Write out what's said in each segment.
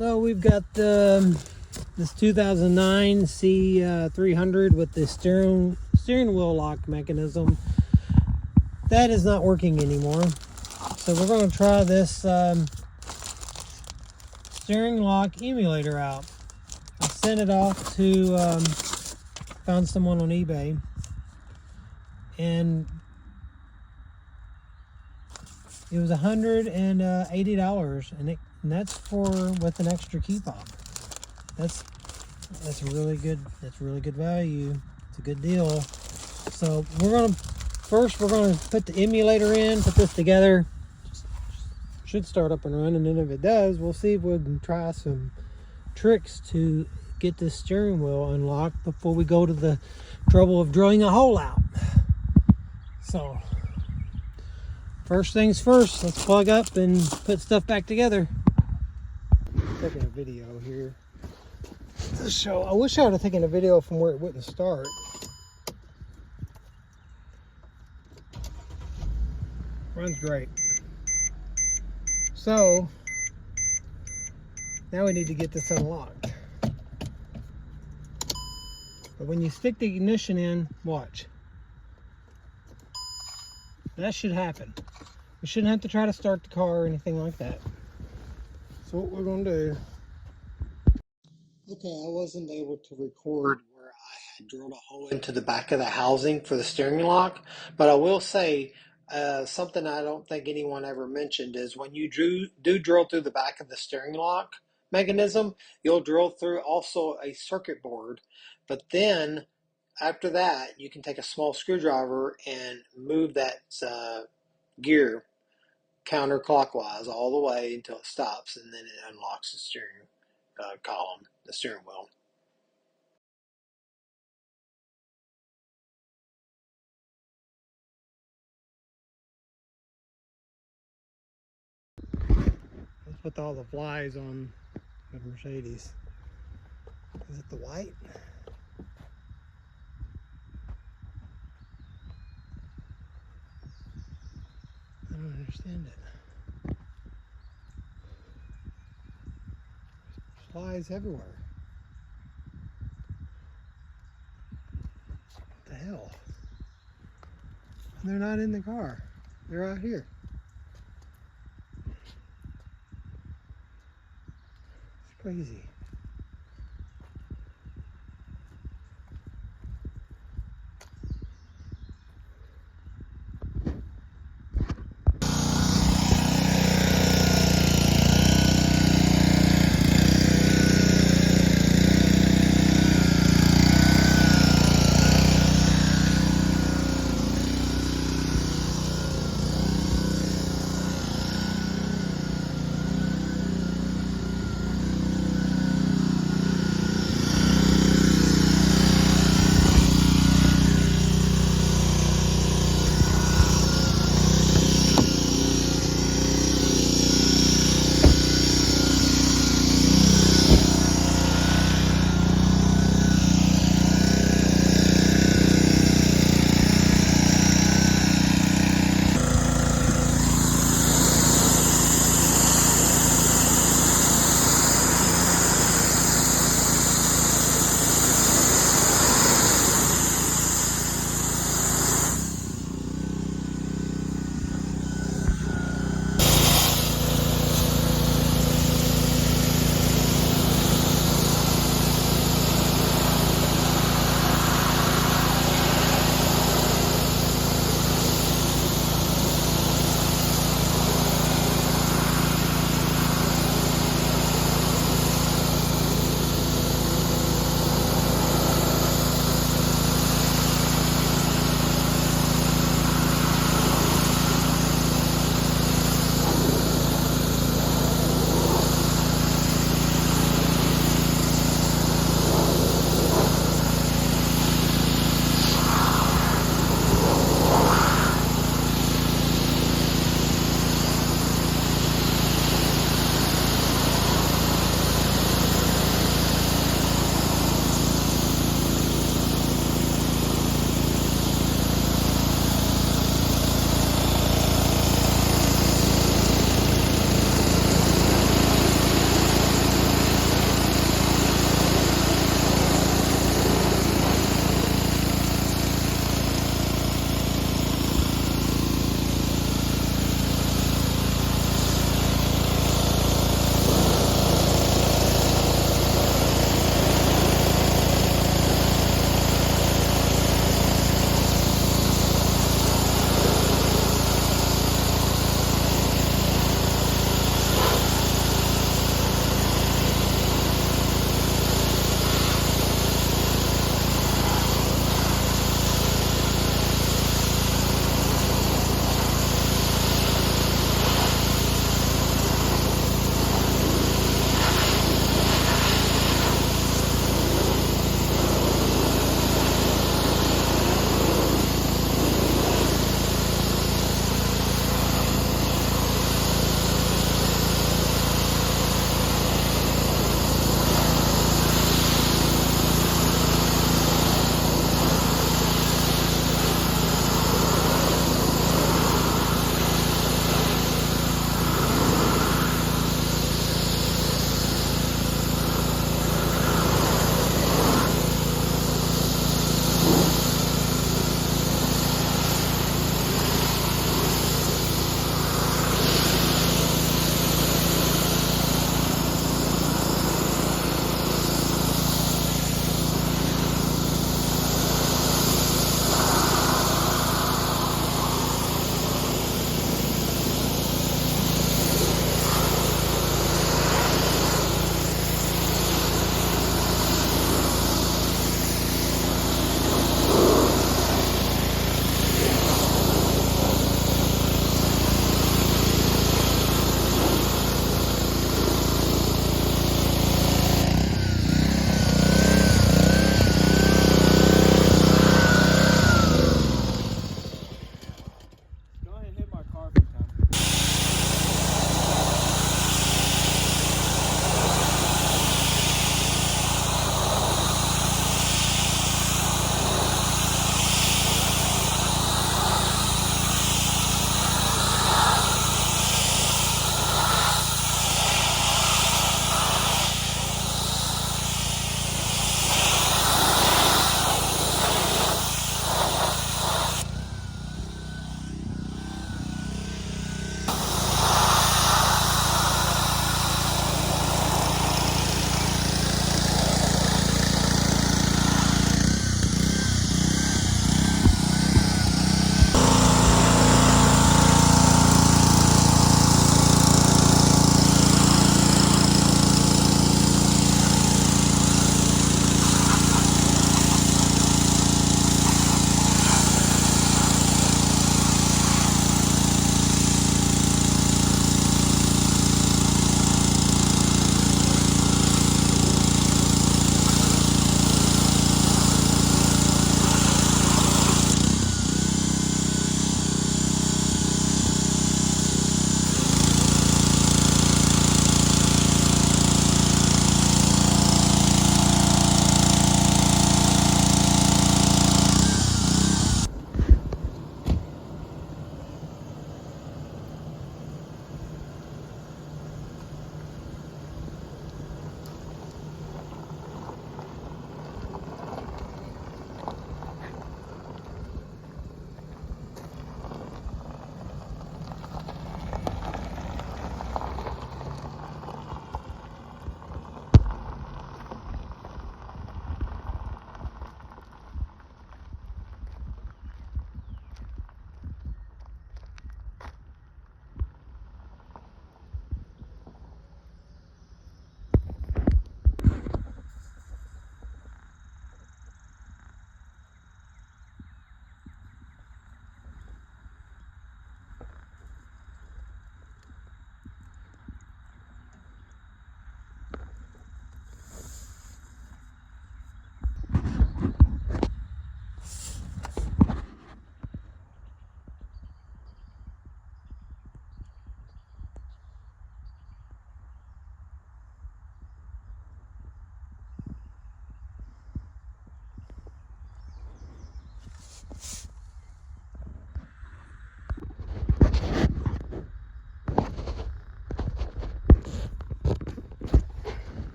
So we've got this 2009 C300 with the steering wheel lock mechanism. That is not working anymore. So we're going to try this steering lock emulator out. I sent it off to, found someone on eBay, and it was $180, and that's with an extra key fob. That's really good. That's really good value. It's a good deal. So first we're gonna put the emulator in, put this together. Should start up and run, and then if it does, we'll see if we can try some tricks to get this steering wheel unlocked before we go to the trouble of drilling a hole out. So first things first, let's plug up and put stuff back together. Taking a video here to show. I wish I would have taken a video from where it wouldn't start. Runs great. So now we need to get this unlocked. But when you stick the ignition in, watch. That should happen. We shouldn't have to try to start the car or anything like that. So what we're going to do... Okay, I wasn't able to record where I had drilled a hole into the back of the housing for the steering lock, but I will say something I don't think anyone ever mentioned is when you do drill through the back of the steering lock mechanism, you'll drill through also a circuit board, but then after that you can take a small screwdriver and move that gear counterclockwise all the way until it stops, and then it unlocks the steering column, the steering wheel. Let's put all the flies on the Mercedes. Is it the white? I don't understand it. Flies everywhere. What the hell? And they're not in the car. They're out here. It's crazy.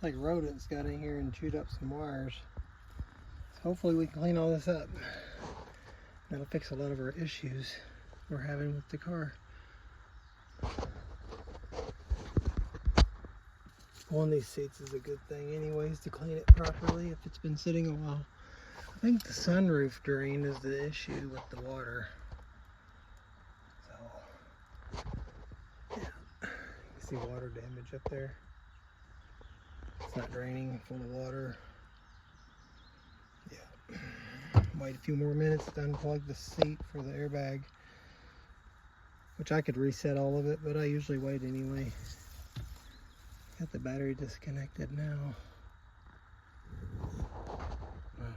like rodents got in here and chewed up some wires. So hopefully we can clean all this up. That'll fix a lot of our issues we're having with the car. One of these seats is a good thing anyways to clean it properly if it's been sitting a while. I think the sunroof drain is the issue with the water. So, yeah. You see water damage up there. It's not draining full of water. Yeah. Wait a few more minutes to unplug the seat for the airbag. Which I could reset all of it, but I usually wait anyway. Got the battery disconnected now. Wow.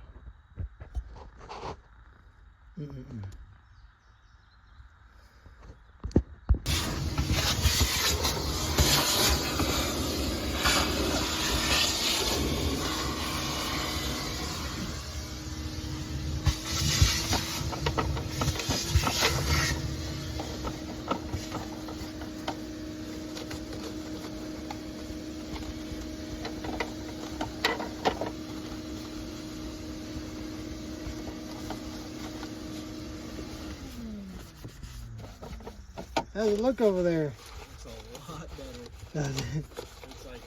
How's it look over there? Looks a lot better. Does it? Looks like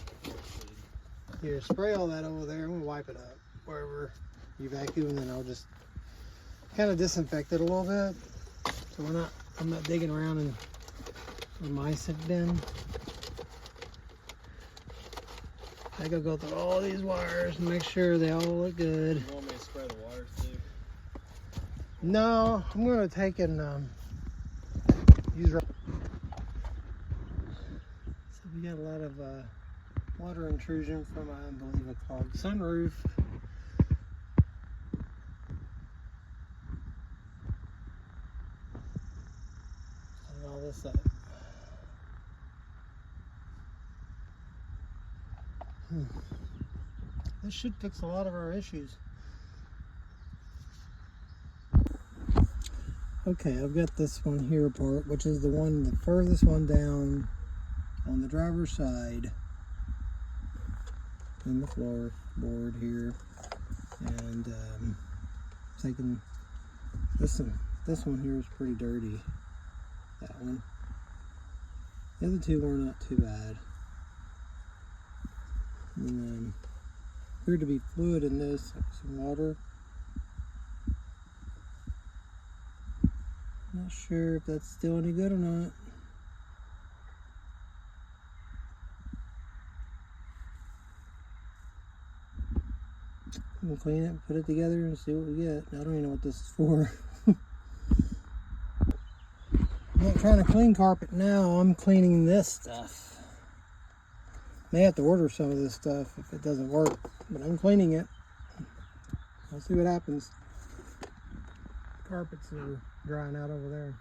Here, spray all that over there. I'm gonna wipe it up wherever you vacuum, and then I'll just kind of disinfect it a little bit, so I'm not digging around in where mice have been. I gotta go through all these wires and make sure they all look good. You want me to spray the wires too? No, I'm gonna take and use. So we got a lot of water intrusion from, I believe, a clogged sunroof. Clean all this up. This should fix a lot of our issues. Okay, I've got this one here apart, which is the furthest one down on the driver's side in the floorboard here, and taking this one here is pretty dirty. That one. The other two were not too bad. And appeared to be fluid in this, like some water. Not sure if that's still any good or not. We'll clean it, put it together, and see what we get. I don't even know what this is for. I'm not trying to clean carpet now, I'm cleaning this stuff. May have to order some of this stuff if it doesn't work, but I'm cleaning it. I'll see what happens. Carpets are drying out over there.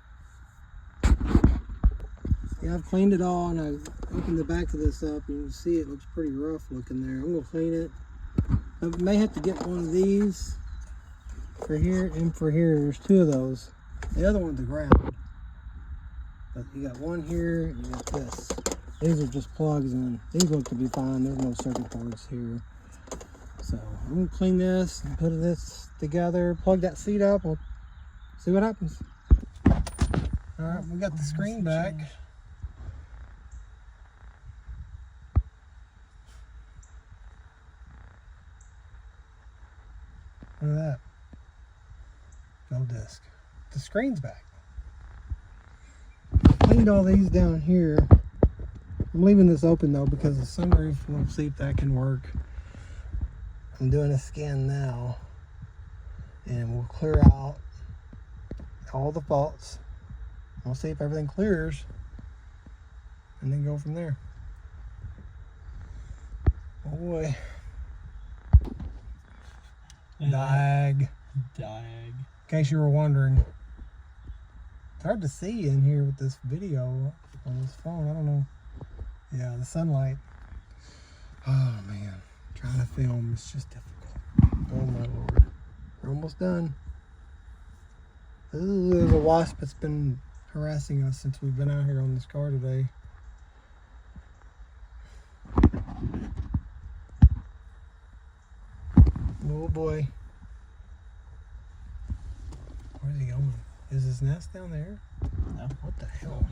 Yeah, I've cleaned it all, and I opened the back of this up, and you can see it looks pretty rough looking there. I'm gonna clean it. I may have to get one of these for here and for here. There's two of those. The other one's the ground. But you got one here and you got this. These are just plugs, and these look to be fine. There's no circuit boards here. So I'm gonna clean this and put this together, plug that seat up, we'll see what happens. Alright, we got the screen back. Look at that. No disc. The screen's back. Cleaned all these down here. I'm leaving this open though because the sunroof, we'll see if that can work. I'm doing a scan now, and we'll clear out all the faults. We'll see if everything clears, and then go from there. Oh boy. Diag. Diag. In case you were wondering. It's hard to see in here with this video on this phone. I don't know. Yeah, the sunlight. Oh man. Trying to film is just difficult. Oh my lord. We're almost done. Ooh, there's a wasp that's been harassing us since we've been out here on this car today. boy. Where's he going? Is his nest down there? No. What the hell?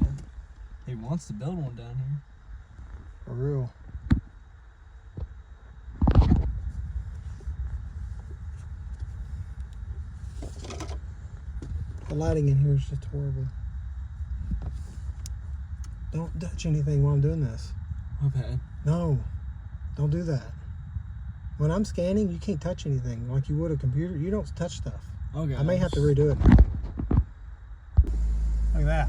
He wants to build one down here. For real. The lighting in here is just horrible. Don't touch anything while I'm doing this. Okay. No, don't do that. When I'm scanning, you can't touch anything like you would a computer. You don't touch stuff. Okay. I may have to redo it. Look at that.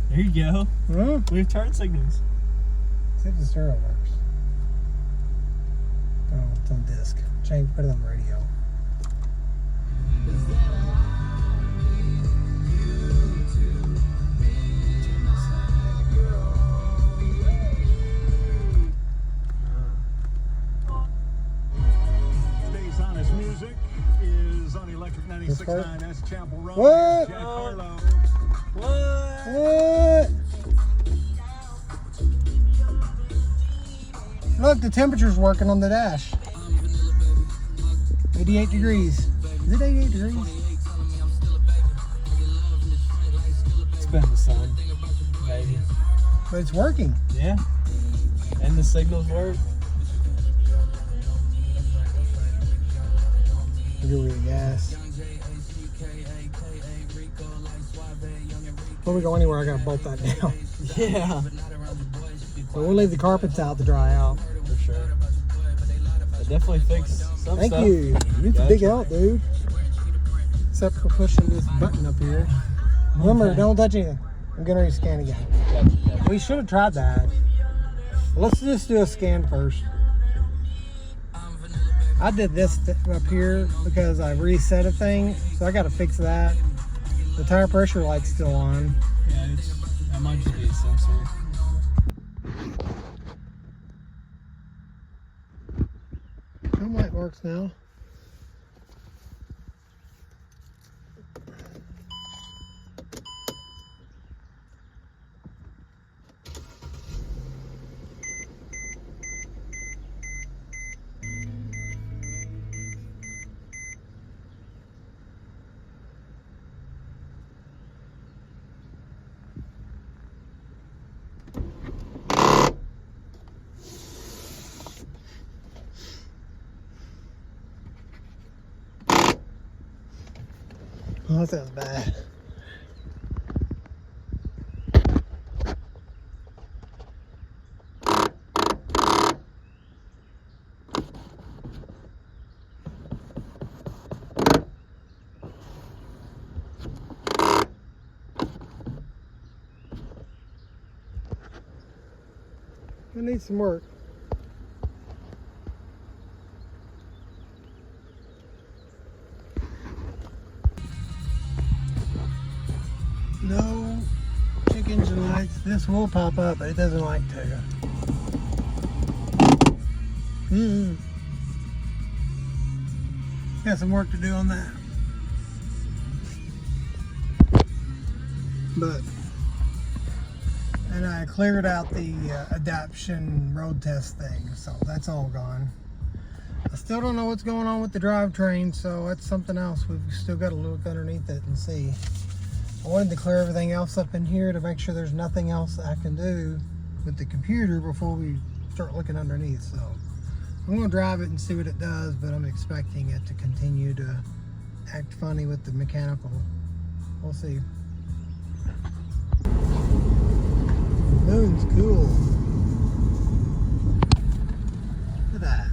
There you go. Huh? We have turn signals. See if the stereo works. Oh, it's on disc. Change, put it on radio. Today's Honest Music is on Electric 96.9. That's Chapel Road. What? Jack Harlow. What? Look, the temperature's working on the dash. 88 degrees. Is it 88 degrees? It's been the sun, baby. But it's working. Yeah. And the signals work. Look at the gas. Before we go anywhere, I gotta bolt that down. Yeah. So we'll leave the carpets out to dry out. For sure. It definitely fixed some Thank stuff. you. It's a Gotcha. big help, dude. Except for pushing this button up here. Remember, Okay. don't touch anything. I'm getting ready to scan again. Gotcha. We should have tried that. Let's just do a scan first. I did this up here because I reset a thing, so I got to fix that. The tire pressure light's still on. Yeah, that might just be a sensor. Home light works now. Oh, that sounds bad. I need some work. No check engine lights. This will pop up, but it doesn't like to. Got some work to do on that. And I cleared out the adaption road test thing, so that's all gone. I still don't know what's going on with the drivetrain, so that's something else. We've still got to look underneath it and see. I wanted to clear everything else up in here to make sure there's nothing else I can do with the computer before we start looking underneath. So I'm going to drive it and see what it does, but I'm expecting it to continue to act funny with the mechanical. We'll see. Moon's cool. Look at that.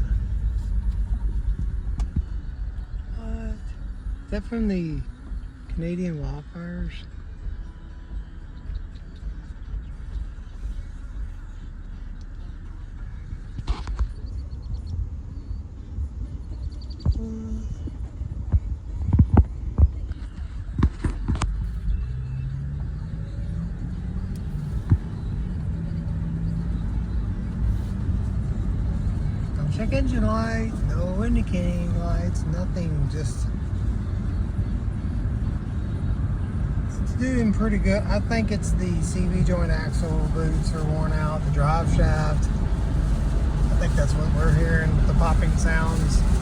What? Is that from the Canadian wildfires? No check engine light, no indicating lights, nothing, just it's doing pretty good. I think it's the CV joint axle boots are worn out, the drive shaft. think that's what we're hearing, the popping sounds.